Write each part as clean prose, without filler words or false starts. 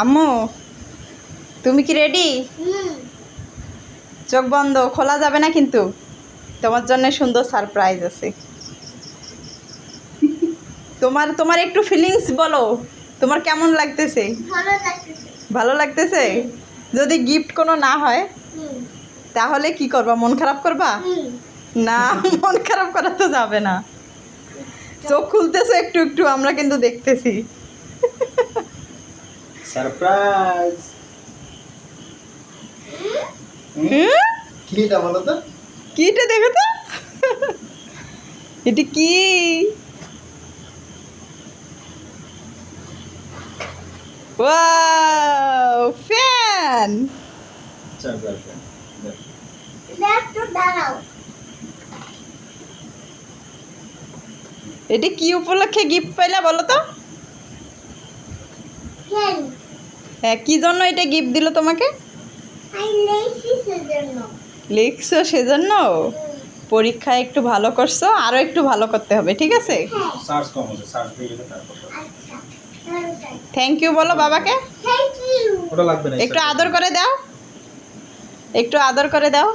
আম্মু তুমি কি রেডি? চোখ বন্ধ, খোলা যাবে না কিন্তু। তোমার জন্য সুন্দর সারপ্রাইজ আছে। তোমার তোমার একটু ফিলিংস বলো, তোমার কেমন লাগতেছে? ভালো লাগতেছে। যদি গিফট কোনো না হয় তাহলে কি করবা? মন খারাপ করবা? না, মন খারাপ করা তো যাবে না। চোখ খুলতেছে একটু একটু, আমরা কিন্তু দেখতেছি। সারপ্রাইজ। কিটা বলো তো? কিটা দেখো তো, এটা কি? Wow, fan. Charger fan. এটা কি উপলক্ষে গিফট পাইলা বলো তো? হ্যাঁ, কি জন্য এটা গিফট দিল তোমাকে? লিখছো সেজন্য? পরীক্ষায় একটু ভালো করছো, আরো একটু ভালো করতে হবে, ঠিক আছে? সার্চ কম আছে, সার্চ দিয়ে গেলে তারপর। থ্যাংক ইউ বলো বাবাকে। ওটা লাগবে না। একটু আদর করে দাও, একটু আদর করে দাও,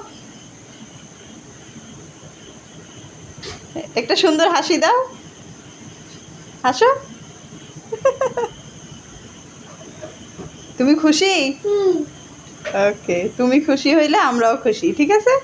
একটা সুন্দর হাসি দাও, হাসো। তুমি খুশি? ওকে, তুমি খুশি হইলে আমরাও খুশি, ঠিক আছে?